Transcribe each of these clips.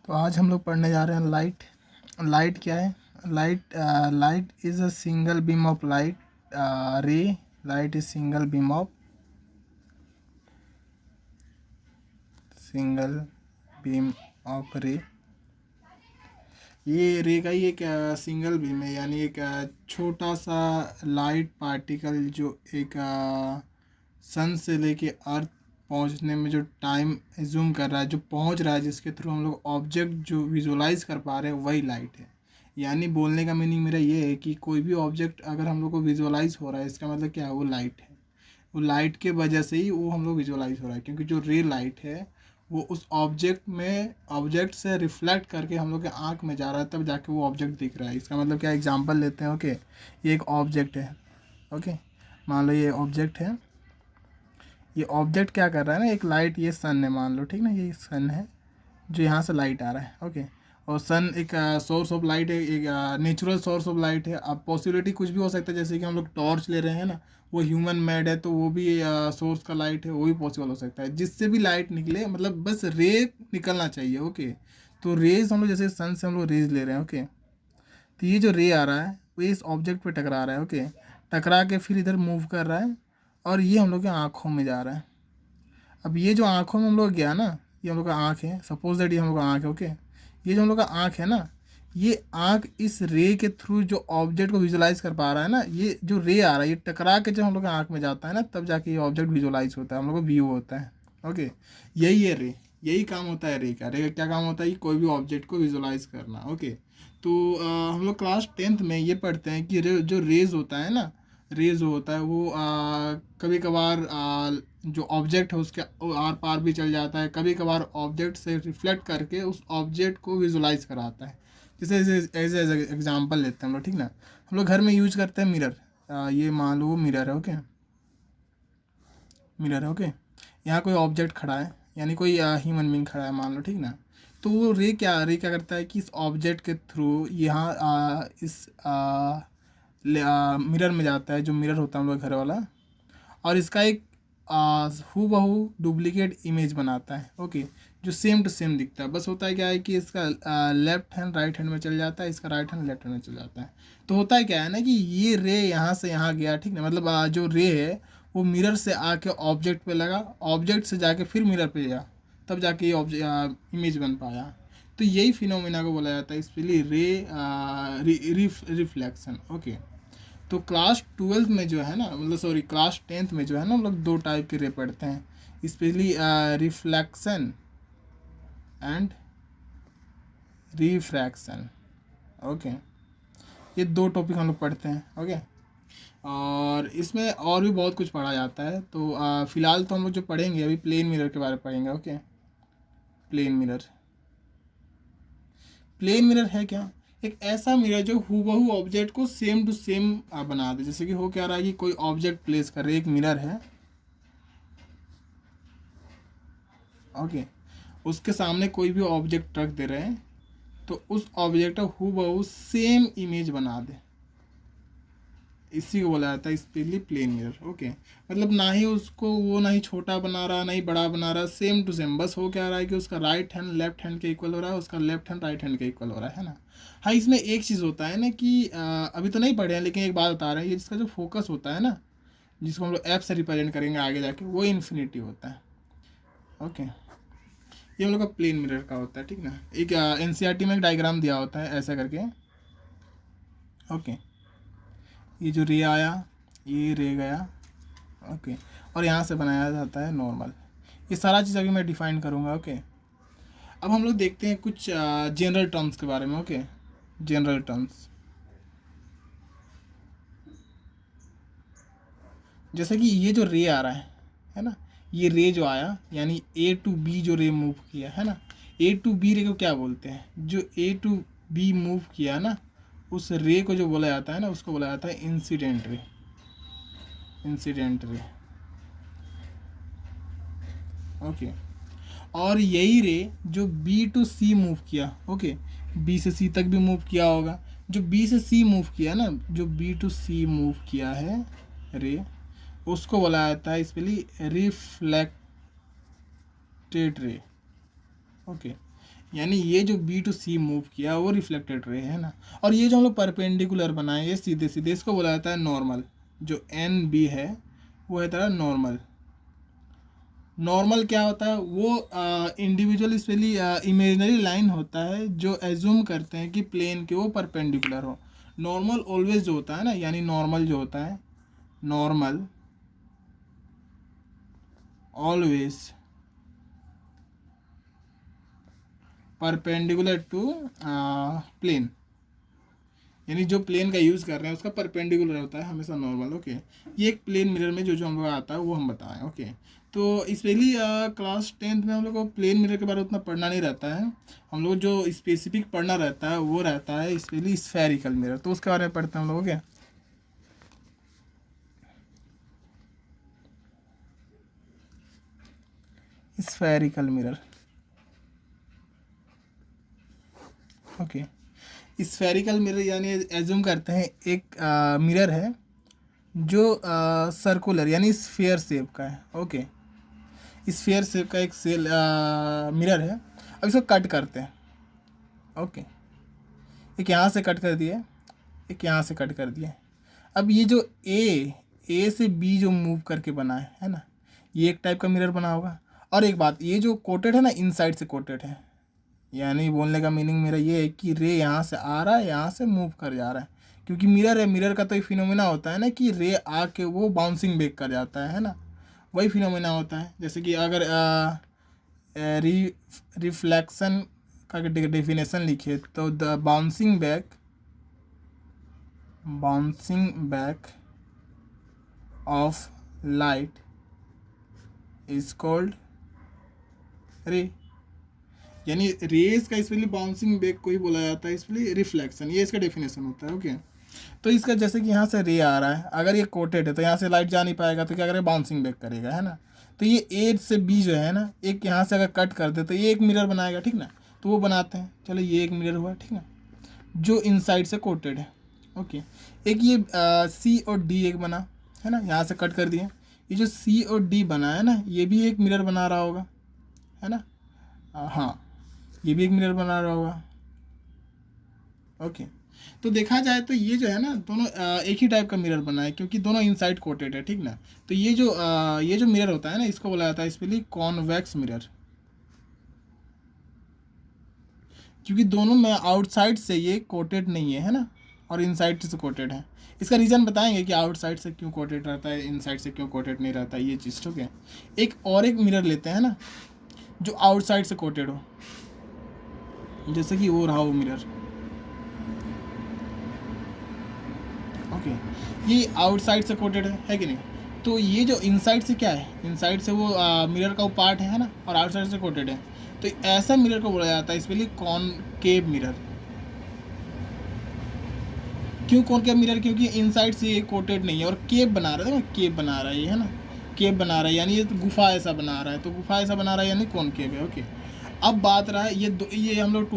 तो आज हम लोग पढ़ने जा रहे हैं लाइट। लाइट क्या है? Light is a single beam of light रे। Light is single beam of रे। ये रे का ही एक सिंगल बीम है, यानी एक छोटा सा लाइट पार्टिकल जो एक सन से लेके अर्थ पहुंचने में जो टाइम एज्यूम कर रहा है, जो पहुंच रहा है, जिसके थ्रू हम लोग ऑब्जेक्ट जो विजुलाइज कर पा रहे हैं, वही लाइट है। यानी बोलने का मीनिंग मेरा ये है कि कोई भी ऑब्जेक्ट अगर हम लोग को विजुलाइज हो रहा है, इसका मतलब क्या है? वो लाइट है। वो लाइट के वजह से ही वो हम लोग विजुलाइज हो रहा है, क्योंकि जो रे लाइट है वो उस ऑब्जेक्ट से रिफ्लेक्ट करके हम लोग के आँख में जा रहा है, तब जाके वो ऑब्जेक्ट दिख रहा है। इसका मतलब क्या? एग्जांपल लेते हैं। ओके, ये एक ऑब्जेक्ट है। ओके, मान लो ये ऑब्जेक्ट है। ये ऑब्जेक्ट क्या कर रहा है ना, एक लाइट, ये सन है मान लो, ठीक ना, ये सन है जो यहाँ से लाइट आ रहा है। ओके, और सन एक सोर्स ऑफ लाइट है, एक नेचुरल सोर्स ऑफ लाइट है। अब पॉसिबिलिटी कुछ भी हो सकता है, जैसे कि हम लोग टॉर्च ले रहे हैं ना, वो ह्यूमन मेड है, तो वो भी सोर्स का लाइट है, वो भी पॉसिबल हो सकता है। जिससे भी लाइट निकले, मतलब बस रे निकलना चाहिए। ओके, तो रेज हम लोग जैसे सन से हम लोग रेज ले रहे हैं। ओके, तो ये जो रे आ रहा है वो इस ऑब्जेक्ट पे टकरा रहा है। ओके, टकरा के फिर इधर मूव कर रहा है और ये हम लोग के आँखों में जा रहा है। अब ये जो आँखों में हम लोग गया ना, ये हम लोग का आँख है, सपोज दैट ये हम लोग का आँख है। ओके, ये जो हम लोग का आँख है ना, ये आँख इस रे के थ्रू जो ऑब्जेक्ट को विजुलाइज कर पा रहा है ना, ये जो रे आ रहा है ये टकरा के जब हम लोग के आँख में जाता है ना, तब जाके ये ऑब्जेक्ट विजुलाइज होता है, हम लोग को व्यू होता है। ओके, यही है रे, यही काम होता है रे का। रे का क्या काम होता है? कि कोई भी ऑब्जेक्ट को विजुलाइज करना। ओके, तो हम लोग क्लास 10th में ये पढ़ते हैं कि जो रेज होता है ना, रेज होता है वो कभी कभार जो ऑब्जेक्ट है उसके आर पार भी चल जाता है, कभी कभार ऑब्जेक्ट से रिफ्लेक्ट करके उस ऑब्जेक्ट को विजुलाइज कराता है। जैसे एज एग्जांपल लेते हैं हम लोग, ठीक ना। हम लोग घर में यूज करते हैं मिरर। ये मान लो वो मिरर है। ओके, मिरर है। ओके, यहाँ कोई ऑब्जेक्ट खड़ा है, यानी कोई ह्यूमन बीइंग खड़ा है मान लो, ठीक ना। तो वो रे क्या करता है कि इस ऑब्जेक्ट के थ्रू यहाँ इस मिरर में जाता है, जो मिरर होता है हम लोग घर वाला, और इसका एक हूबहू डुप्लीकेट इमेज बनाता है। ओके, जो सेम टू सेम दिखता है। बस होता है क्या है कि इसका लेफ्ट हैंड राइट हैंड में चल जाता है, इसका राइट हैंड लेफ्ट हैंड में चल जाता है। तो होता है क्या है ना कि ये रे यहाँ से यहाँ गया, ठीक ना, मतलब जो रे है वो मिरर से आके ऑब्जेक्ट पे लगा, ऑब्जेक्ट से जाके फिर मिरर पे गया, तब जाके ये इमेज बन पाया। तो यही फिनोमिना को बोला जाता है इसलिए रिफ्लेक्शन। ओके, तो क्लास 12th में जो है ना, मतलब सॉरी क्लास 10th में जो है ना, हम लोग दो टाइप के रे पढ़ते हैं, specially reflection and refraction. Okay, ये दो टॉपिक हम लोग पढ़ते हैं। ओके, और इसमें और भी बहुत कुछ पढ़ा जाता है। तो फिलहाल तो हम लोग जो पढ़ेंगे अभी प्लेन मिरर के बारे में पढ़ेंगे। Okay, plane mirror. Plane mirror है क्या? एक ऐसा मिरर जो हूबहू ऑब्जेक्ट को सेम टू सेम बना दे। जैसे कि हो क्या रहा है कि कोई ऑब्जेक्ट प्लेस कर रहे, एक मिरर है। ओके, उसके सामने कोई भी ऑब्जेक्ट रख दे रहे हैं, तो उस ऑब्जेक्ट का हूबहू सेम इमेज बना दे, इसी को बोला जाता है स्पेशली प्लेन मिरर। ओके, मतलब ना ही उसको वो ना ही छोटा बना रहा ना ही बड़ा बना रहा, सेम टू सेम। बस हो क्या रहा है कि उसका राइट हैंड लेफ्ट हैंड के इक्वल हो रहा है, उसका लेफ्ट हैंड राइट हैंड के इक्वल हो रहा है ना। हाँ, इसमें एक चीज़ होता है ना कि अभी तो नहीं पढ़े हैं, लेकिन एक बात बता रहे हैं, ये जिसका जो फोकस होता है ना, जिसको हम लोग एफ से रिप्रेजेंट करेंगे आगे जाके, वो इन्फिनिटी होता है। ओके, ये हम लोग का प्लेन मिरर का होता है, ठीक ना। एक एनसीईआरटी में एक डायग्राम दिया होता है ऐसा करके। ओके, ये जो रे आया, ये रे गया। ओके, और यहाँ से बनाया जाता है नॉर्मल। ये सारा चीज़ अभी मैं डिफाइन करूँगा। ओके, अब हम लोग देखते हैं कुछ जनरल टर्म्स के बारे में। ओके, जनरल टर्म्स, जैसे कि ये जो रे आ रहा है ना, ये रे जो आया, यानी ए टू बी जो रे मूव किया है ना, ए टू बी रे को क्या बोलते हैं? जो ए टू बी मूव किया ना, उस रे को जो बोला जाता है ना, उसको बोला जाता है incident ray. Incident ray. Okay, और यही रे जो बी टू सी मूव किया, ओके, बी से सी तक भी मूव किया होगा, जो बी से सी मूव किया ना, जो बी टू सी मूव किया है रे, उसको बोला जाता है स्पेशली रिफ्लेक्टेड रे। ओके, यानी ये जो बी टू सी मूव किया वो रिफ्लेक्टेड रे है ना। और ये जो हम लोग परपेंडिकुलर बनाए ये सीधे सीधे, इसको बोला जाता है नॉर्मल। जो एन बी है वो है तरह नॉर्मल। नॉर्मल क्या होता है, वो इंडिविजुअल स्पेशली इमेजिनरी लाइन होता है जो एज्यूम करते हैं कि प्लेन के वो परपेंडिकुलर हो। नॉर्मल ऑलवेज जो होता है ना, यानी नॉर्मल जो होता है, normal always perpendicular to plane, यानी जो प्लेन का यूज़ कर रहे हैं उसका परपेंडिकुलर होता है हमेशा नॉर्मल। ओके, ये एक प्लेन मिरर में जो जो हम लोग आता है वो हम बताएं। ओके, तो स्पेशली क्लास 10th में हम लोग को प्लेन मिरर के बारे में उतना पढ़ना नहीं रहता है। हम लोग जो स्पेसिफिक पढ़ना रहता है वो रहता है स्पेशली स्फेरिकल मिरर, तो उसके बारे में पढ़ते हैं हम लोग। Okay, spherical mirror. Okay, spherical mirror यानी एज्यूम करते हैं एक मिरर है जो सर्कुलर यानी स्फीयर शेप का है। ओके, स्फीयर शेप का एक सेल मिरर है। अब इसको कट करते हैं। ओके, एक यहाँ से कट कर दिया, एक यहाँ से कट कर दिया। अब ये जो ए से बी जो मूव करके बना है ना, ये एक टाइप का मिरर बना होगा। और एक बात, ये जो कोटेड है ना, इनसाइड से कोटेड है, यानी बोलने का मीनिंग मेरा ये है कि रे यहाँ से आ रहा है, यहाँ से मूव कर जा रहा है, क्योंकि मिरर है। मिरर का तो ये फिनोमेना होता है ना कि रे आके वो बाउंसिंग बैक कर जाता है ना, वही फिनोमेना होता है। जैसे कि अगर रिफ्लेक्शन का डेफिनेशन लिखे तो the bouncing back of light is called रे, यानी रेज का स्पेशली बाउंसिंग बैक को ही बोला जाता है, स्पेशली रिफ्लेक्शन, ये इसका डेफिनेशन होता है। ओके, तो इसका जैसे कि यहाँ से रे आ रहा है, अगर ये कोटेड है तो यहाँ से लाइट जा नहीं पाएगा, तो क्या करेगा, बाउंसिंग बैक करेगा, है ना। तो ये ए से बी जो है ना, एक यहाँ से अगर कट कर दे तो ये एक मिरर बनाएगा, ठीक ना। तो वो बनाते हैं, चलो ये एक मिरर हुआ, ठीक ना, जो इनसाइड से कोटेड है। ओके, एक ये सी और डी एक बना है ना, यहाँ से कट कर दिए। ये जो सी और डी बना है ना, ये भी एक मिरर बना रहा होगा, है ना। हाँ, ये भी एक मिरर बना रहा होगा। ओके, तो देखा जाए तो ये जो है ना, दोनों एक ही टाइप का मिरर बना है, क्योंकि दोनों इनसाइड कोटेड है, ठीक ना। तो ये जो मिरर होता है ना, इसको बोला जाता है स्पेशली कॉन्वेक्स मिरर, क्योंकि दोनों में आउटसाइड से ये कोटेड नहीं है ना, और इनसाइड से कोटेड है। इसका रीज़न बताएंगे कि आउटसाइड से क्यों कोटेड रहता है, इनसाइड से क्यों कोटेड नहीं रहता है, ये चीज़। ठीक है, एक मिरर लेते हैं ना जो आउटसाइड से कोटेड हो, जैसे कि वो रहा वो मिरर। ओके, ये आउटसाइड से कोटेड है कि नहीं। तो ये जो इनसाइड से क्या है, इनसाइड से वो मिरर का वो पार्ट है ना, और आउटसाइड से कोटेड है। तो ऐसा मिरर को बोला जाता है स्पेशली कॉनकेव मिरर। क्यों कॉनकेव मिरर, क्योंकि इनसाइड से ये कोटेड नहीं है और केव बना रहा है, केव बना रहा है ये, है ना, केव बना रहा है, यानी ये तो गुफा ऐसा बना रहा है, तो गुफा ऐसा बना रहा है यानी कॉनकेव है। ओके, अब बात रहा है ये हम लोग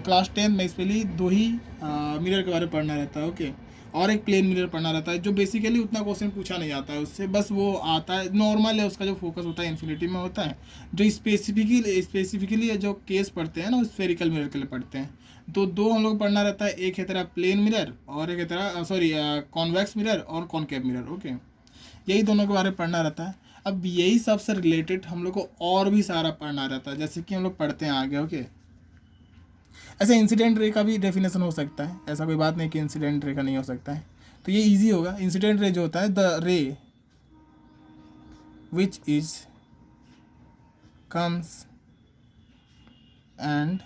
क्लास 10 में स्पेशली दो ही मिरर के बारे में पढ़ना रहता है। ओके, और एक प्लेन मिरर पढ़ना रहता है, जो बेसिकली उतना क्वेश्चन पूछा नहीं जाता है उससे, बस वो आता है नॉर्मल है, उसका जो फोकस होता है इन्फिनिटी में होता है। जो स्पेसिफिकली जो केस पढ़ते हैं ना, वो स्फेरिकल मिरर के लिए पढ़ते हैं। तो दो हम लोग पढ़ना रहता है, एक है तरह प्लेन मिरर और एक है तरह कॉन्वेक्स मिरर और कॉनकेव मिरर। ओके, यही दोनों के बारे में पढ़ना रहता है। अब यही सबसे रिलेटेड हम लोग को और भी सारा पढ़ना रहता है, जैसे कि हम लोग पढ़ते हैं आगे। ओके, ऐसे इंसिडेंट रे का भी डेफिनेशन हो सकता है, ऐसा कोई बात नहीं कि इंसिडेंट रे का नहीं हो सकता है। तो ये इजी होगा। इंसिडेंट रे जो होता है, द रे which is comes and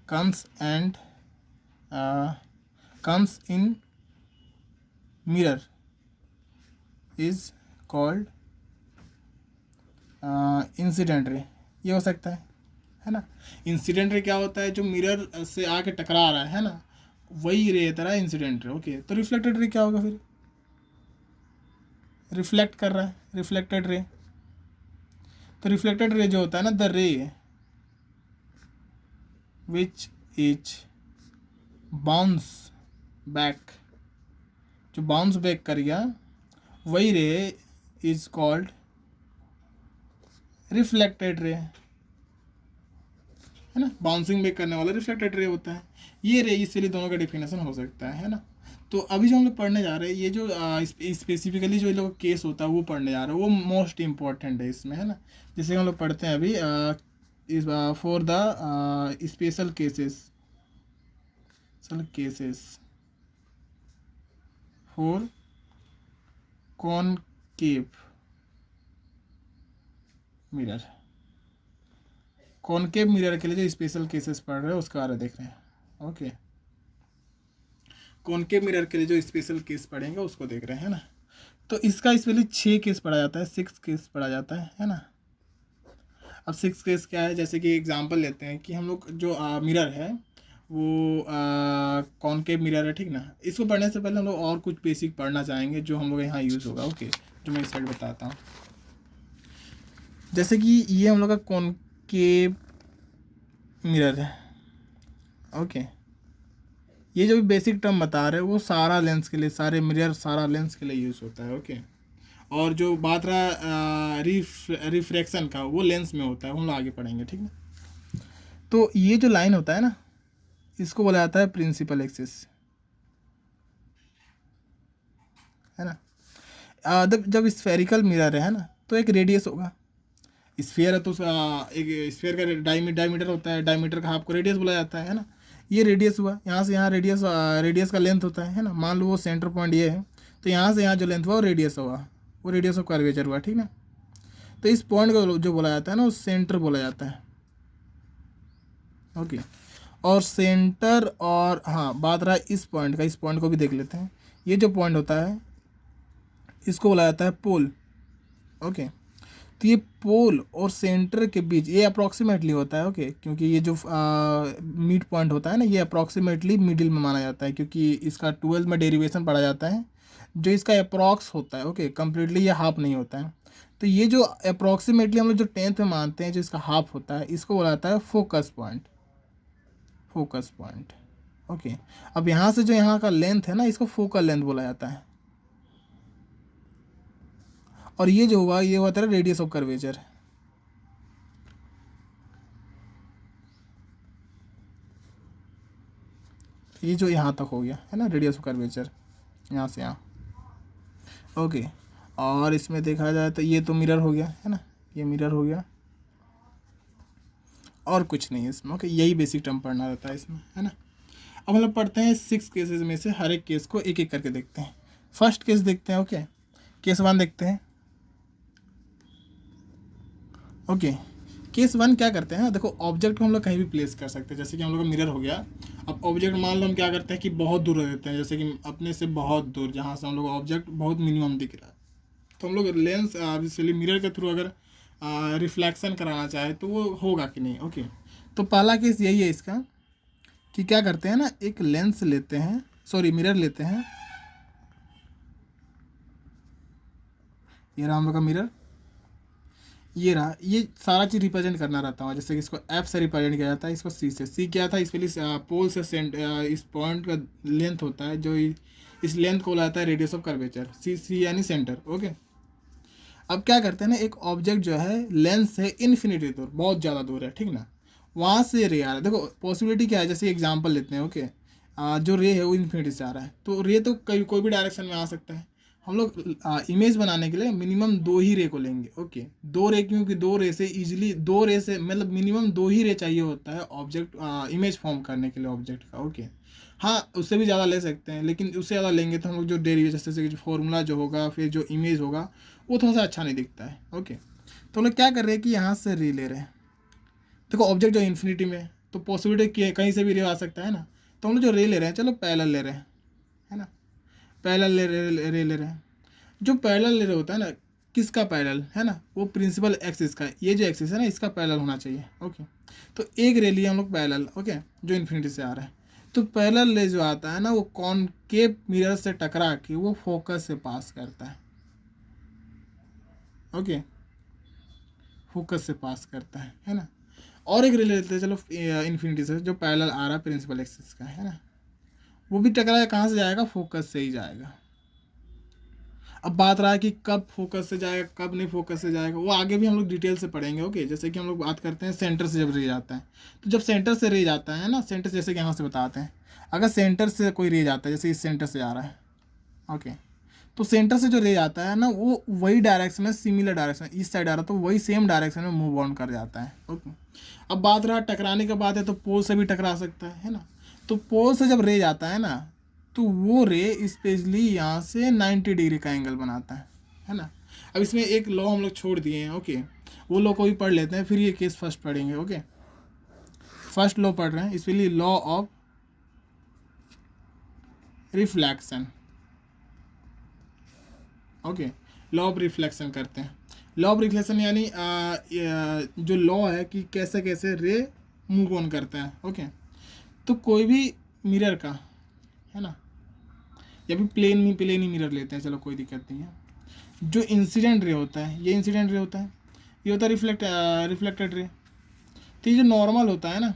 comes in mirror is called incident ray. ये हो सकता है ना। इंसिडेंट रे क्या होता है, जो मिरर से आके टकरा रहा है ना, वही रे तरह इंसिडेंट रे। ओके, तो रिफ्लेक्टेड रे क्या होगा फिर, रिफ्लेक्ट कर रहा है, रिफ्लेक्टेड रे। तो रिफ्लेक्टेड रे जो होता है ना, द रे विच इज बाउंस बैक, जो बाउंस बैक कर गया वही रे इज कॉल्ड रिफ्लेक्टेड रे। है ना, बाउंसिंग बैक करने वाला रिफ्लेक्टेड रे होता है। ये रे इसलिए दोनों का डिफिनेशन हो सकता है ना। तो अभी जो हम लोग पढ़ने जा रहे हैं, ये जो स्पेसिफिकली जो ये लोग केस होता है वो पढ़ने जा रहे हैं, वो मोस्ट इम्पॉर्टेंट है इसमें, है ना। जैसे हम लोग पढ़ते हैं अभी इस for the special cases for concave mirror. Concave mirror के लिए जो स्पेशल केसेस पढ़ रहे हैं उसके बारे में देख रहे हैं। ओके, कॉनकेव मिरर के लिए जो स्पेशल केस पढ़ेंगे उसको देख रहे हैं, है ना। तो इसका इसमें 6 केस पढ़ा जाता है, 6 केस पढ़ा जाता है ना। अब 6 केस क्या है, जैसे कि एग्जांपल लेते हैं कि हम लोग जो मिरर है वो कॉनकेव मिरर है, ठीक ना। इसको पढ़ने से पहले हम लोग और कुछ बेसिक पढ़ना चाहेंगे जो हम लोग यहाँ यूज़ होगा। ओके, जो मैं इस साइड बताता हूँ। जैसे कि ये हम लोग का कॉनकेव मिरर है। ओके, ये जो भी बेसिक टर्म बता रहे हैं वो सारा लेंस के लिए, सारे मिरर सारा लेंस के लिए यूज़ होता है। ओके, और जो बात रहा रिफ्रैक्शन का, वो लेंस में होता है, हम लोग आगे पढ़ेंगे, ठीक है। तो ये जो लाइन होता है ना, इसको बोला जाता है प्रिंसिपल एक्सिस, है ना। जब स्फेरिकल मिरर है ना, तो एक रेडियस होगा। स्फीयर है तो एक स्फीयर का डायमीटर होता है, डायमीटर का हाफ को रेडियस बोला जाता है ना। ये रेडियस हुआ, यहाँ से यहाँ रेडियस का लेंथ होता है ना। मान लो वो सेंटर पॉइंट ये है, तो यहाँ से यहाँ जो लेंथ हुआ वो रेडियस हुआ, वो रेडियस ऑफ कर्वेचर हुआ, ठीक ना। तो इस पॉइंट को जो बोला जाता है ना, वो सेंटर बोला जाता है। ओके, और सेंटर, और हाँ बात रहा इस पॉइंट का, इस पॉइंट को भी देख लेते हैं। ये जो पॉइंट होता है इसको बोला जाता है पोल। ओके, तो ये पोल और सेंटर के बीच ये अप्रॉक्सीमेटली होता है। ओके, क्योंकि ये जो मिड पॉइंट होता है ना, ये अप्रॉक्सीमेटली मिडिल में माना जाता है, क्योंकि इसका 12th में डेरिवेशन पढ़ा जाता है, जो इसका अप्रॉक्स होता है। ओके, कंप्लीटली ये हाफ नहीं होता है। तो ये जो अप्रॉक्सीमेटली हम लोग जो 10th में मानते हैं, जो इसका हाफ होता है, इसको बोला जाता है फोकस पॉइंट। ओके, अब यहाँ से जो यहाँ का लेंथ है ना, इसको फोकल लेंथ बोला जाता है। और ये जो हुआ, ये हुआ तेरा रेडियस ऑफ कर्वेचर। ये जो यहाँ तक हो गया है ना, रेडियस ऑफ कर्वेचर, यहाँ से यहाँ। ओके, और इसमें देखा जाए तो ये तो मिरर हो गया, है ना, ये मिरर हो गया, और कुछ नहीं है इसमें। ओके, यही बेसिक टर्म पढ़ना रहता है इसमें, है ना। अब हम लोग पढ़ते हैं 6 केसेस में से हर एक केस को एक एक करके देखते हैं। फर्स्ट केस देखते हैं। ओके, केस 1 देखते हैं। ओके, केस 1 क्या करते हैं, देखो ऑब्जेक्ट को हम लोग कहीं भी प्लेस कर सकते हैं। जैसे कि हम लोग का मिरर हो गया। अब ऑब्जेक्ट मान लो हम क्या करते हैं कि बहुत दूर रह देते हैं, जैसे कि अपने से बहुत दूर, जहाँ से हम लोग ऑब्जेक्ट बहुत मिनिमम दिख रहा है, तो हम लोग लेंस ऑब्वियसली मिरर के थ्रू अगर रिफ्लेक्शन कराना चाहे तो वो होगा कि नहीं। ओके, तो पहला केस यही है इसका, कि क्या करते हैं ना, एक लेंस लेते हैं, सॉरी मिरर लेते हैं। ये रहा हम लोग का मिरर, ये रहा। ये सारा चीज़ रिप्रेजेंट करना रहता है, जैसे कि इसको एफ से रिप्रेजेंट किया जाता है, इसको सी से। सी क्या था, इसके लिए पोल से इस पॉइंट का लेंथ होता है, जो इस लेंथ को लाता है रेडियस ऑफ कर्वेचर। सी यानी सेंटर। ओके, अब क्या करते हैं ना, एक ऑब्जेक्ट जो है लेंस से इन्फिनिटी दूर, बहुत ज़्यादा दूर है, ठीक ना, वहाँ से रे आ रहा है। देखो पॉसिबिलिटी क्या है, जैसे एग्जांपल लेते हैं। ओके, जो रे है वो इन्फिनिटी से आ रहा है, तो रे तो कोई भी डायरेक्शन में आ सकता है। हम लोग इमेज बनाने के लिए मिनिमम 2 ही रे को लेंगे। ओके, 2 रे, क्योंकि 2 रे से इजीली, 2 रे से मतलब मिनिमम 2 ही रे चाहिए होता है ऑब्जेक्ट इमेज फॉर्म करने के लिए ऑब्जेक्ट का। ओके, हाँ उससे भी ज़्यादा ले सकते हैं, लेकिन उससे ज़्यादा लेंगे तो हम लोग जो डेरिवेशन जैसे जो फॉर्मूला जो होगा, फिर जो इमेज होगा, वो थोड़ा सा अच्छा नहीं दिखता है। ओके, तो हम लोग क्या कर रहे हैं कि यहाँ से रे ले रहे हैं। देखो ऑब्जेक्ट जो इन्फिनिटी में, तो पॉसिबिलिटी कहीं से भी रे आ सकता है ना। तो हम लोग जो रे ले रहे हैं, चलो पैरेलल ले रहे हैं, है ना, पैरेलल रे ले रहे हैं। जो पैरेलल ले रहे होता है ना, किसका पैरेलल है ना, वो प्रिंसिपल एक्सिस का, ये जो एक्सिस है ना, इसका पैरेलल होना चाहिए। ओके, तो एक रे लिया हम लोग पैरेलल। ओके, जो इन्फिनिटी से आ रहा है, तो पैरेलल रे जो आता है ना, वो कॉनकेव मिरर से टकरा के वो फोकस से पास करता है। ओके, फोकस से पास करता है ना। और एक रे लेते हैं चलो इन्फिनिटी से, जो पैरेलल आ रहा है प्रिंसिपल एक्सिस का, है ना, वो भी टकराया कहाँ से जाएगा, फोकस से ही जाएगा। अब बात रहा है कि कब फोकस से जाएगा, कब नहीं फोकस से जाएगा, वो आगे भी हम लोग डिटेल से पढ़ेंगे। ओके, जैसे कि हम लोग बात करते हैं सेंटर से जब रे जाता है, तो जब सेंटर से रे जाता है ना, सेंटर से जैसे कि यहाँ से बताते हैं, अगर सेंटर से कोई रे जाता है, जैसे इस सेंटर से आ रहा है, ओके, तो सेंटर से जो रे जाता है ना, वो वही डायरेक्शन में, सिमिलर डायरेक्शन, इस साइड आ रहा तो वही सेम डायरेक्शन में मूव ऑन कर जाता है। ओके, अब बात रहा टकराने का बात है, तो पोल से भी टकरा सकता है ना। तो पोल से जब रे जाता है ना, तो वो रे स्पेशली यहाँ से 90 डिग्री का एंगल बनाता है ना। अब इसमें एक लॉ हम लोग छोड़ दिए हैं। ओके, वो लॉ को भी पढ़ लेते हैं, फिर ये केस फर्स्ट पढ़ेंगे। ओके, फर्स्ट लॉ पढ़ रहे हैं, specially law of reflection. Okay, law of reflection करते हैं। लॉ ऑफ रिफ्लेक्शन यानी जो लॉ है कि कैसे कैसे रे मूव ऑन करता है। ओके, तो कोई भी मिरर का, है ना, या फिर प्लेन ही मिरर लेते हैं, चलो कोई दिक्कत नहीं है। जो इंसिडेंट रे होता है, ये इंसिडेंट रे होता है, ये होता है रिफ्लेक्टेड रे। तो ये जो नॉर्मल होता है ना,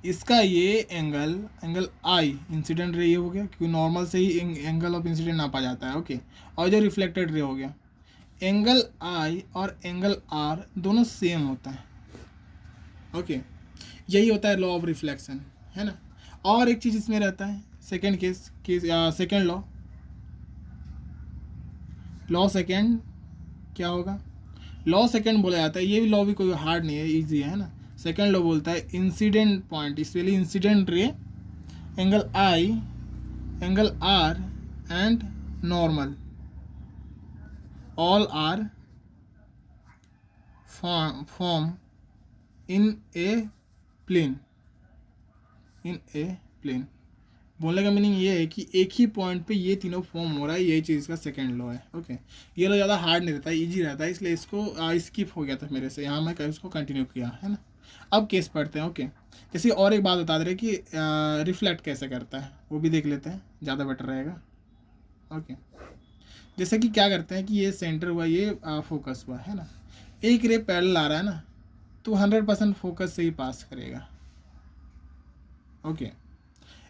इसका ये एंगल आई, इंसिडेंट रे ये हो गया, क्योंकि नॉर्मल से ही एंगल ऑफ इंसिडेंट नापा जाता है। ओके, और जो रिफ्लेक्टेड रे हो गया, एंगल आई और एंगल आर दोनों सेम होता है। ओके, यही होता है लॉ ऑफ रिफ्लेक्शन, है ना। और एक चीज़ इसमें रहता है, सेकेंड सेकेंड लॉ सेकेंड क्या होगा, लॉ सेकेंड बोला जाता है। ये भी लॉ भी कोई हार्ड नहीं है, इजी है ना। सेकेंड लॉ बोलता है इंसिडेंट पॉइंट, इसलिए incident ray, angle i, angle r and normal, all are form in a plane. बोलने का मीनिंग ये है कि एक ही पॉइंट पे ये तीनों फॉर्म हो रहा है, यही चीज़ इसका सेकंड लॉ है। ओके, ये लॉ ज़्यादा हार्ड नहीं रहता है, इजी रहता है, इसलिए इसको स्किप हो गया था मेरे से, यहाँ मैं इसको कंटिन्यू किया, है ना। अब केस पढ़ते हैं। ओके, जैसे और एक बात बता दे रहे कि रिफ्लेक्ट कैसे करता है, वो भी देख लेते हैं, ज़्यादा बेटर रहेगा। ओके, जैसे कि क्या करते हैं कि ये सेंटर हुआ, ये फोकस हुआ, है ना। एक रे पैरेलल आ रहा है ना, तो 100% फोकस से ही पास करेगा। ओके,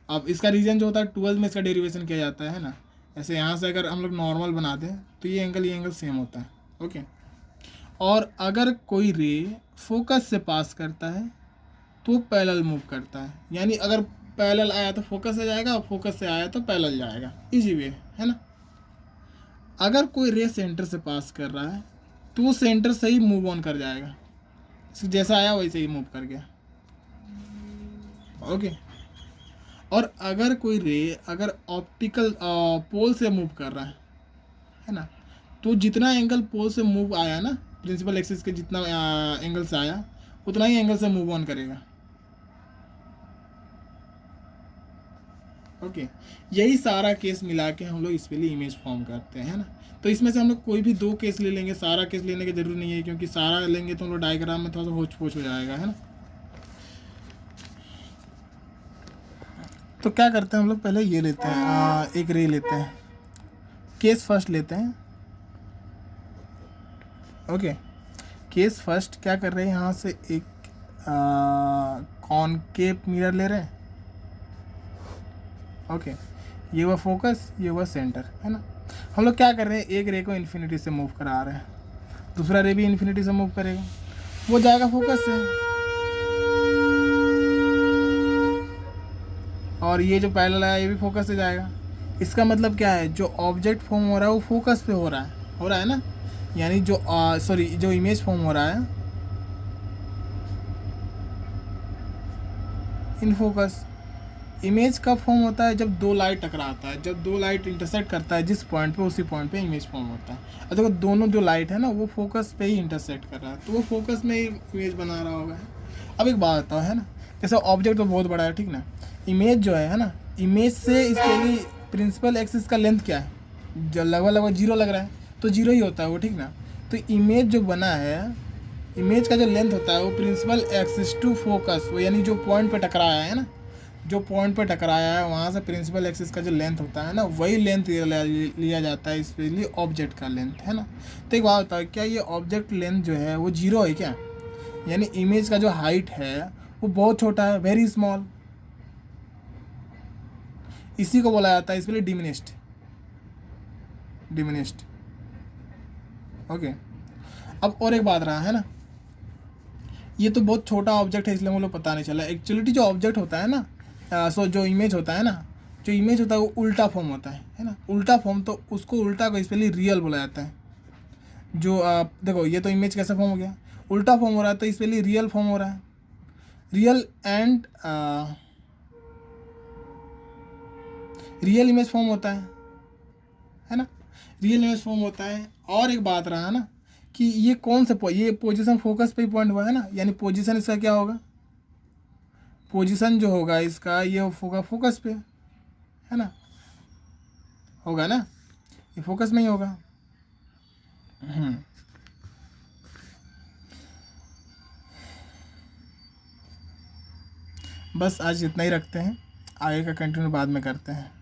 अब इसका रीजन जो होता है 12 में इसका डेरिवेशन किया जाता है ना। ऐसे यहाँ से अगर हम लोग नॉर्मल बना दें तो ये एंगल सेम होता है। ओके, और अगर कोई रे फोकस से पास करता है तो पैरेलल मूव करता है, यानी अगर पैरेलल आया तो फोकस से जाएगा, और फोकस से आया तो पैरेलल जाएगा, इजी वे है ना। अगर कोई रे सेंटर से पास कर रहा है तो वो सेंटर से ही मूव ऑन कर जाएगा, जैसा आया वैसे ही मूव कर गया। ओके, और अगर कोई रे अगर ऑप्टिकल पोल से मूव कर रहा है ना, तो जितना एंगल पोल से मूव आया ना, प्रिंसिपल एक्सिस के जितना एंगल से आया, उतना ही एंगल से मूव ऑन करेगा। ओके, यही सारा केस मिला के हम लोग इस पे लिए इमेज फॉर्म करते हैं, है ना। तो इसमें से हम लोग कोई भी 2 केस ले लेंगे, सारा केस लेने की जरूरी नहीं है, क्योंकि सारा लेंगे तो हम लोग डायग्राम में थोड़ा सा होच पोच हो जाएगा, है ना। तो क्या करते हैं हम लोग, पहले ये लेते हैं, एक रे लेते हैं, केस फर्स्ट लेते हैं। ओके, केस फर्स्ट क्या कर रहे हैं, यहाँ से एक कॉनकेव मिरर ले रहे हैं। ओके, ये हुआ फोकस, ये हुआ सेंटर, है ना। हम लोग क्या कर रहे हैं, एक रे को इन्फिनिटी से मूव करा रहे हैं, दूसरा रे भी इन्फिनिटी से मूव करेगा, वो जाएगा फोकस से, और ये जो पैरेलल आया ये भी फोकस से जाएगा। इसका मतलब क्या है, जो ऑब्जेक्ट फॉर्म हो रहा है वो फोकस पे हो रहा है ना, यानी जो जो इमेज फॉर्म हो रहा है इन फोकस। इमेज कब फॉर्म होता है, जब 2 लाइट टकराता है, जब 2 लाइट इंटरसेक्ट करता है जिस पॉइंट पे, उसी पॉइंट पे इमेज फॉर्म होता है। और देखो दोनों जो लाइट है ना वो फोकस पे ही इंटरसेक्ट कर रहा है, तो वो फोकस में ही इमेज बना रहा होगा। अब एक बात बताओ, है ना, जैसे ऑब्जेक्ट तो बहुत बड़ा है, ठीक ना, इमेज जो है ना, इमेज से इसके लिए प्रिंसिपल एक्सिस का लेंथ क्या है, जो लगभग 0 लग रहा है, तो 0 ही होता है वो, ठीक ना। तो इमेज जो बना है, इमेज का जो लेंथ होता है वो प्रिंसिपल एक्सिस टू फोकस, वो यानी जो पॉइंट पे टकराया है ना, जो पॉइंट पे टकराया है वहाँ से प्रिंसिपल एक्सिस का जो लेंथ होता है ना, वही लेंथ लिया जाता है, स्पेशली ऑब्जेक्ट का लेंथ, है ना। तो एक बात बताओ, क्या ये ऑब्जेक्ट लेंथ जो है वो 0 है क्या, यानी इमेज का जो हाइट है वो बहुत छोटा है, वेरी स्मॉल, इसी को बोला जाता है इसके लिए डिमिनिश्ड। डिमिनिश्ड। ओके, अब और एक बात रहा है ना, ये तो बहुत छोटा ऑब्जेक्ट है इसलिए मुझे पता नहीं चला। एक्चुअली जो ऑब्जेक्ट होता है ना, जो इमेज होता है ना, जो इमेज होता है वो उल्टा फॉर्म होता है ना, उल्टा फॉर्म, तो उसको उल्टा को स्पेशली रियल बोला जाता है। जो देखो ये तो इमेज कैसा फॉर्म हो गया, उल्टा फॉर्म हो रहा है, तो इसके लिए रियल फॉर्म हो रहा है। Real and real image form होता है ना, रियल इमेज फॉर्म होता है। और एक बात रहा ना कि ये कौन सा ये पोजीशन फोकस पे पॉइंट हुआ है ना, यानी पोजीशन इसका क्या होगा, पोजीशन जो होगा इसका ये होगा फोकस पे, है ना, होगा ना, ये फोकस में ही होगा। बस आज इतना ही रखते हैं, आगे का कंटिन्यू बाद में करते हैं।